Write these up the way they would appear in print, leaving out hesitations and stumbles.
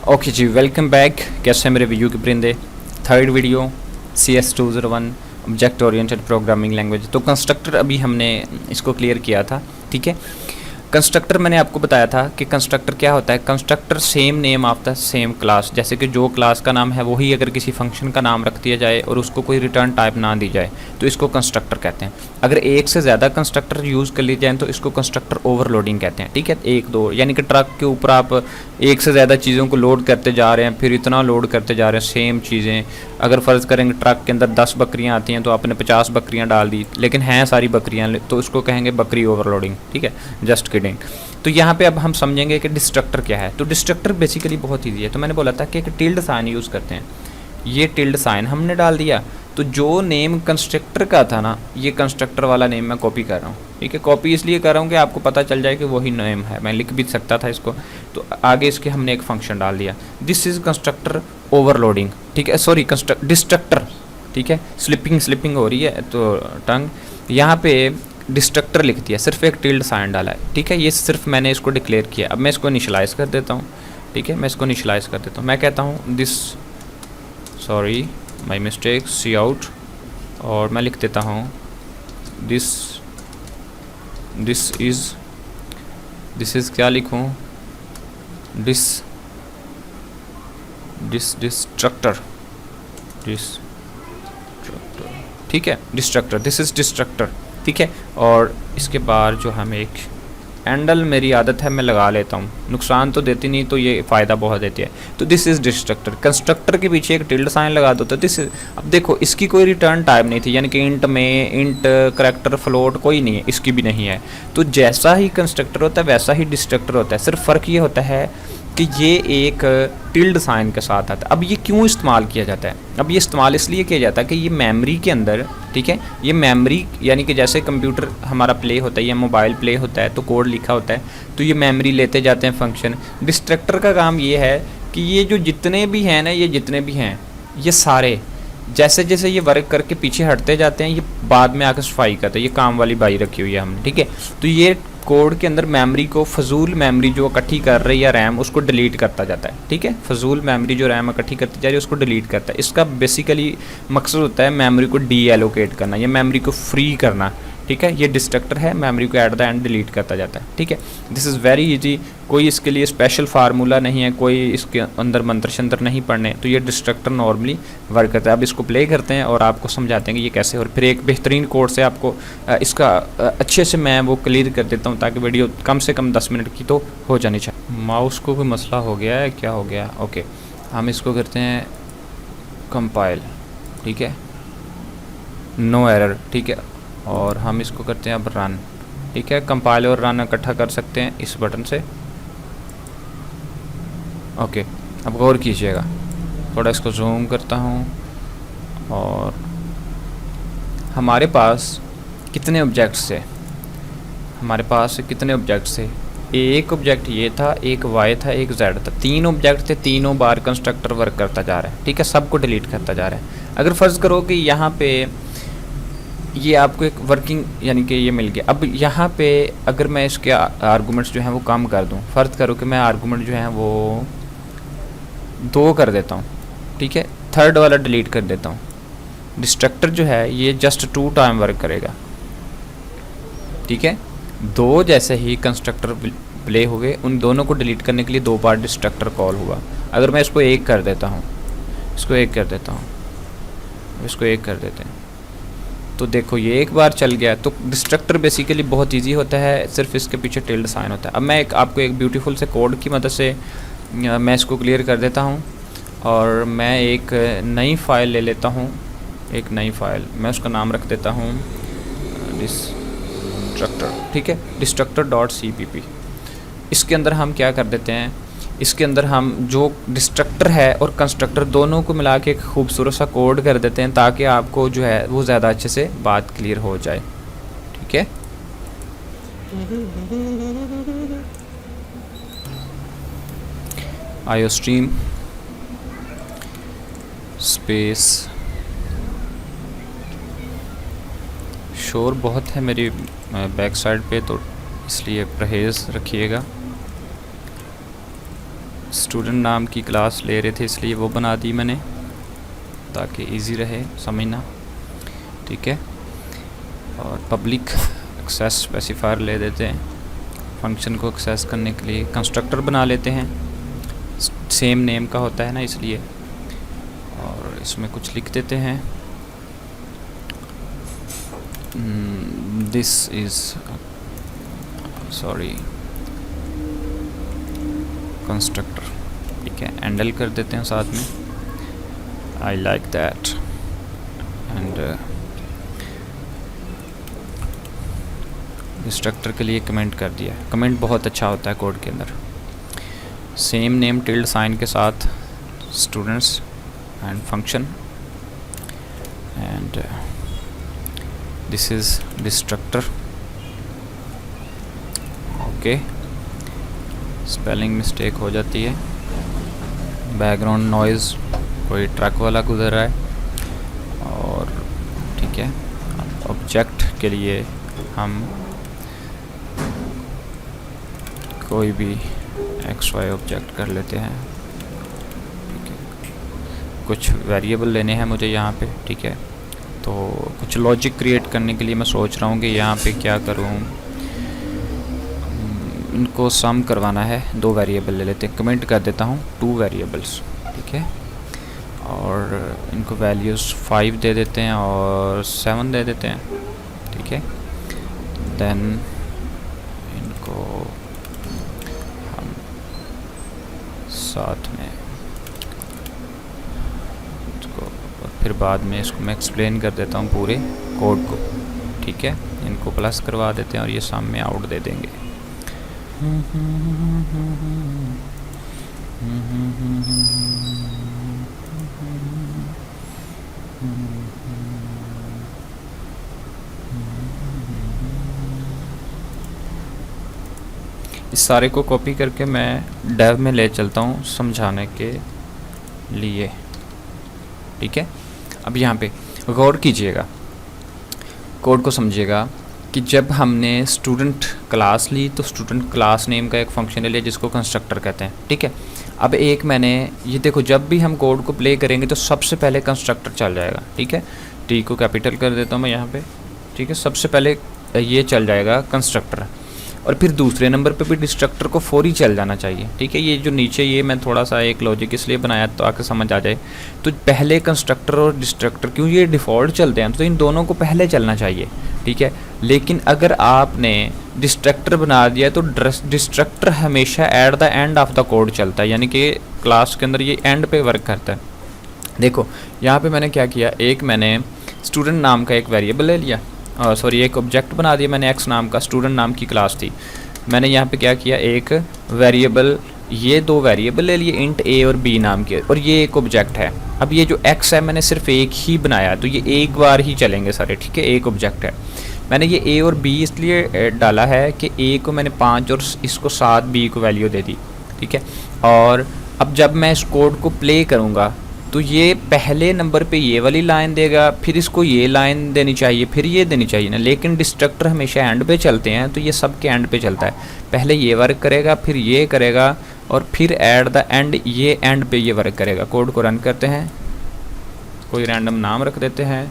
Okay जी, welcome back. कैसे हैं मेरे वीडियो के परिंदे। Third video CS201 object oriented programming language. तो कंस्ट्रक्टर अभी हमने इसको क्लियर किया था, ठीक है। कंस्ट्रक्टर मैंने आपको बताया था कि कंस्ट्रक्टर क्या होता है। Constructor same name of the same class, जैसे कि जो क्लास का नाम है वही अगर किसी फंक्शन का नाम रख दिया जाए और उसको कोई रिटर्न टाइप ना दी जाए तो इसको कंस्ट्रक्टर कहते हैं। अगर एक से ज़्यादा कंस्ट्रक्टर यूज़ कर लिए जाएँ तो इसको कंस्ट्रक्टर ओवरलोडिंग कहते हैं, ठीक है। एक दो यानी कि ट्रक के ऊपर आप एक से ज़्यादा चीज़ों को लोड करते जा रहे हैं, फिर इतना लोड करते जा रहे हैं सेम चीज़ें। अगर फ़र्ज़ करेंगे ट्रक के अंदर 10 बकरियाँ आती हैं तो आपने 50 बकरियाँ डाल दी, लेकिन हैं सारी बकरियाँ, तो उसको कहेंगे बकरी ओवरलोडिंग, ठीक है। Just kidding. तो यहाँ पे अब हम समझेंगे कि डिस्ट्रक्टर क्या है। तो डिस्ट्रक्टर बेसिकली बहुत ईजी है। तो मैंने बोला था कि एक टिल्ड साइन यूज़ करते हैं। ये टिल्ड साइन हमने डाल दिया तो जो नेम कंस्ट्रक्टर का था ना, ये कंस्ट्रक्टर वाला नेम मैं कॉपी कर रहा हूँ, ठीक है। कॉपी इसलिए कर रहा हूँ कि आपको पता चल जाए कि वही नेम है। मैं लिख भी सकता था इसको। तो आगे इसके हमने एक फंक्शन डाल दिया, दिस इज़ कंस्ट्रक्टर ओवरलोडिंग, ठीक है। सॉरी डिस्ट्रक्टर, ठीक है। स्लिपिंग हो रही है तो टंग। यहाँ पे डिस्ट्रक्टर लिख दिया, सिर्फ एक टिल्ड साइन डाला है, ठीक है। ये सिर्फ मैंने इसको डिक्लेयर किया। अब मैं इसको इनिशियलाइज़ कर देता हूँ, ठीक है। मैं इसको इनिशियलाइज़ कर देता हूँ। मैं कहता हूँ this, sorry my mistake, see out, और मैं लिख देता हूँ दिस इज़ क्या लिखूँ, डिस्ट्रक्टर, ठीक है। डिस्ट्रक्टर, दिस इज़ डिस्ट्रक्टर, ठीक है। और इसके बाद जो हम एक हैंडल, मेरी आदत है मैं लगा लेता हूँ, नुकसान तो देती नहीं, तो ये फ़ायदा बहुत देती है। तो दिस इज़ डिस्ट्रक्टर, कंस्ट्रक्टर के पीछे एक टिल्ड साइन लगा दो तो दिस। अब देखो इसकी कोई रिटर्न टाइप नहीं थी, यानी कि इंट में इंट करैक्टर फ्लोट कोई नहीं है, इसकी भी नहीं है। तो जैसा ही कंस्ट्रक्टर होता है वैसा ही डिस्ट्रक्टर होता है, सिर्फ फ़र्क ये होता है कि ये एक टिल्ड साइन के साथ आता है। अब ये क्यों इस्तेमाल किया जाता है? अब ये इस्तेमाल इसलिए किया जाता है कि ये मेमोरी के अंदर, ठीक है, ये मेमोरी यानी कि जैसे कंप्यूटर हमारा प्ले होता है या मोबाइल प्ले होता है तो कोड लिखा होता है, तो ये मेमोरी लेते जाते हैं फंक्शन। डिस्ट्रक्टर का काम ये है कि ये जो जितने भी हैं ना, ये जितने भी हैं, ये सारे जैसे जैसे ये वर्क करके पीछे हटते जाते हैं, ये बाद में आकर सफाई करते हैं। ये काम वाली बाई रखी हुई है हमने, ठीक है। तो ये कोड के अंदर मेमोरी को, फजूल मेमोरी जो इकट्ठी कर रही है रैम, उसको डिलीट करता जाता है, ठीक है। फजूल मेमोरी जो रैम इकट्ठी करती जा रही है उसको डिलीट करता है। इसका बेसिकली मकसद होता है मेमोरी को डी एलोकेट करना या मेमोरी को फ्री करना, ठीक है। ये डिस्ट्रक्टर है, मेमोरी को एट द एंड डिलीट करता जाता है, ठीक है। दिस इज़ वेरी इजी, कोई इसके लिए स्पेशल फार्मूला नहीं है, कोई इसके अंदर मंत्र शंत्र नहीं पढ़ने। तो ये डिस्ट्रक्टर नॉर्मली वर्क करता है। अब इसको प्ले करते हैं और आपको समझाते हैं कि ये कैसे। और फिर एक बेहतरीन कोड से आपको इसका अच्छे से मैं वो क्लियर कर देता हूँ ताकि वीडियो कम से कम 10 मिनट की तो हो जानी चाहिए। माउस को कोई मसला हो गया है, क्या हो गया? ओके, हम इसको करते हैं कंपाइल, ठीक है, नो एरर, ठीक है। और हम इसको करते हैं अब रन, ठीक है। कंपाइल और रन इकट्ठा कर सकते हैं इस बटन से। ओके, अब गौर कीजिएगा, थोड़ा इसको जूम करता हूँ। और हमारे पास कितने ऑब्जेक्ट्स थे? हमारे पास कितने ऑब्जेक्ट्स थे? एक ऑब्जेक्ट ये था, एक वाई था, एक जेड था। 3 ऑब्जेक्ट थे, तीनों बार कंस्ट्रक्टर वर्क करता जा रहा है, ठीक है। सबको डिलीट करता जा रहा है। अगर फ़र्ज़ करो कि यहाँ पे ये आपको एक वर्किंग यानी कि ये मिल गया। अब यहाँ पे अगर मैं इसके आर्गूमेंट्स जो हैं वो कम कर दूँ, फ़र्ज़ करो कि मैं आर्गूमेंट जो हैं वो 2 कर देता हूँ, ठीक है। थर्ड वाला डिलीट कर देता हूँ। डिस्ट्रक्टर जो है ये जस्ट 2 टाइम वर्क करेगा, ठीक है। 2 जैसे ही कंस्ट्रक्टर प्ले हो गए, उन दोनों को डिलीट करने के लिए 2 बार डिस्ट्रक्टर कॉल हुआ। अगर मैं इसको 1 कर देता हूँ, इसको 1 कर देता हूँ, इसको 1 कर देते हैं, तो देखो ये एक बार चल गया। तो डिस्ट्रक्टर बेसिकली बहुत इजी होता है, सिर्फ इसके पीछे टिल्ड साइन होता है। अब मैं आपको एक ब्यूटीफुल से कोड की मदद से मैं इसको क्लियर कर देता हूँ। और मैं एक नई फ़ाइल ले लेता हूँ, एक नई फ़ाइल, मैं उसका नाम रख देता हूँ डिस्ट्रक्टर, ठीक है, डिस्ट्रक्टर.cpp। इसके अंदर हम क्या कर देते हैं, इसके अंदर हम जो डिस्ट्रक्टर है और कंस्ट्रक्टर दोनों को मिला के एक खूबसूरत सा कोड कर देते हैं ताकि आपको जो है वो ज़्यादा अच्छे से बात क्लियर हो जाए, ठीक है। आईओस्ट्रीम स्पेस, शोर बहुत है मेरी बैक साइड पे, तो इसलिए परहेज़ रखिएगा। स्टूडेंट नाम की क्लास ले रहे थे इसलिए वो बना दी मैंने ताकि इजी रहे समझना, ठीक है। और पब्लिक एक्सेस स्पेसिफायर ले देते हैं, फंक्शन को एक्सेस करने के लिए कंस्ट्रक्टर बना लेते हैं, सेम नेम का होता है ना इसलिए। और इसमें कुछ लिख देते हैं, दिस इज़ सॉरी कंस्ट्रक्टर, ठीक है। हैंडल कर देते हैं साथ में, I like that. And destructor के लिए कमेंट कर दिया। कमेंट बहुत अच्छा होता है कोड के अंदर। सेम नेम टिल्ड साइन के साथ students and function, and this is destructor, okay. Spelling mistake हो जाती है, बैकग्राउंड नॉइज़ कोई ट्रक वाला गुजर रहा है, और ठीक है। ऑब्जेक्ट के लिए हम कोई भी XY ऑब्जेक्ट कर लेते हैं, ठीक है। कुछ वेरिएबल लेने हैं मुझे यहाँ पे, ठीक है। तो कुछ लॉजिक क्रिएट करने के लिए मैं सोच रहा हूँ कि यहाँ पे क्या करूँ, इनको सम करवाना है। 2 वेरिएबल ले लेते हैं, कमेंट कर देता हूँ 2 वेरिएबल्स, ठीक है। और इनको वैल्यूज़ 5 दे देते हैं और 7 दे देते हैं, ठीक है। देन इनको हम साथ में इसको, और फिर बाद में इसको मैं एक्सप्लेन कर देता हूँ पूरे कोड को, ठीक है। इनको प्लस करवा देते हैं और ये सामने आउट दे देंगे। इस सारे को कॉपी करके मैं डेव में ले चलता हूँ समझाने के लिए, ठीक है। अब यहाँ पे गौर कीजिएगा, कोड को समझिएगा कि जब हमने स्टूडेंट क्लास ली तो स्टूडेंट क्लास नेम का एक फंक्शन ले लिया जिसको कंस्ट्रक्टर कहते हैं, ठीक है। अब एक मैंने ये देखो, जब भी हम कोड को प्ले करेंगे तो सबसे पहले कंस्ट्रक्टर चल जाएगा, ठीक है। टी को कैपिटल कर देता हूँ मैं यहाँ पे, ठीक है। सबसे पहले ये चल जाएगा कंस्ट्रक्टर, और फिर दूसरे नंबर पे भी डिस्ट्रक्टर को फौरी चल जाना चाहिए, ठीक है। ये जो नीचे ये मैं थोड़ा सा एक लॉजिक इसलिए बनाया तो आके समझ आ जाए। तो पहले कंस्ट्रक्टर और डिस्ट्रक्टर, क्यों ये डिफ़ॉल्ट चलते हैं तो इन दोनों को पहले चलना चाहिए, ठीक है। लेकिन अगर आपने डिस्ट्रक्टर बना दिया तो डिस्ट्रक्टर हमेशा at the end of the code चलता है, यानी कि क्लास के अंदर ये एंड पे वर्क करता है। देखो यहाँ पे मैंने क्या किया, एक मैंने स्टूडेंट नाम का एक वेरिएबल ले लिया, सॉरी एक ऑब्जेक्ट बना दिया मैंने एक्स नाम का, स्टूडेंट नाम की क्लास थी। मैंने यहाँ पे क्या किया, एक वेरिएबल, ये 2 वेरिएबल ले लिए इंट ए और बी नाम के, और ये एक ऑब्जेक्ट है। अब ये जो एक्स है मैंने सिर्फ एक ही बनाया, तो ये एक बार ही चलेंगे सारे, ठीक है। एक ऑब्जेक्ट है, मैंने ये ए और बी इसलिए डाला है कि ए को मैंने 5 और इसको 7 बी को वैल्यू दे दी, ठीक है। और अब जब मैं इस कोड को प्ले करूँगा तो ये पहले नंबर पे ये वाली लाइन देगा, फिर इसको ये लाइन देनी चाहिए, फिर ये देनी चाहिए ना। लेकिन डिस्ट्रक्टर हमेशा एंड पे चलते हैं तो ये सब के एंड पे चलता है, पहले ये वर्क करेगा, फिर ये करेगा, और फिर एट द एंड ये एंड पे ये वर्क करेगा। कोड को रन करते हैं, कोई रैंडम नाम रख देते हैं,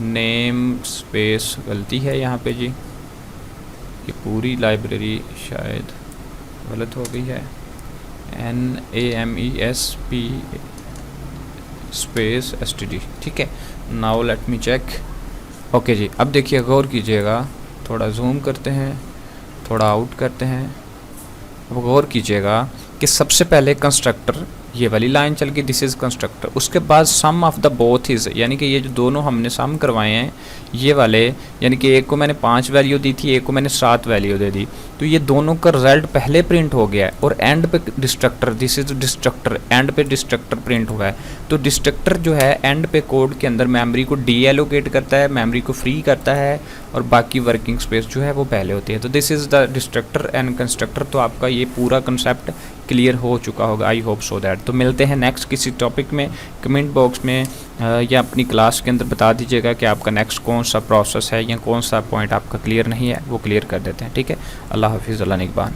नेम स्पेस गलती है यहाँ पे जी, ये पूरी लाइब्रेरी शायद गलत हो गई है, NAMESP स्पेस STD, ठीक है। Now let me check, okay जी। अब देखिए गौर कीजिएगा, थोड़ा जूम करते हैं, थोड़ा आउट करते हैं। अब गौर कीजिएगा कि सबसे पहले कंस्ट्रक्टर ये वाली लाइन चल गई, दिस इज़ कंस्ट्रक्टर। उसके बाद सम ऑफ द बोथ इज़, यानी कि ये जो दोनों हमने सम करवाए हैं ये वाले, यानी कि एक को मैंने 5 वैल्यू दी थी, एक को मैंने 7 वैल्यू दे दी, तो ये दोनों का रिजल्ट पहले प्रिंट हो गया है। और एंड पे destructor, this is destructor, and पे डिस्ट्रक्टर प्रिंट हुआ है। तो डिस्ट्रक्टर जो है एंड पे कोड के अंदर मेमोरी को डीएलोकेट करता है, मेमोरी को फ्री करता है, और बाकी वर्किंग स्पेस जो है वो पहले होती है। तो this is the destructor and constructor. तो आपका ये पूरा कंसेप्ट क्लियर हो चुका होगा, आई होप सो दैट। तो मिलते हैं नेक्स्ट किसी टॉपिक में, कमेंट बॉक्स में या अपनी क्लास के अंदर बता दीजिएगा कि आपका नेक्स्ट कौन सा प्रोसेस है या कौन सा पॉइंट आपका क्लियर नहीं है, वो क्लियर कर देते हैं, ठीक है। अल्लाह हाफिज़, अल्लाह निगहबान।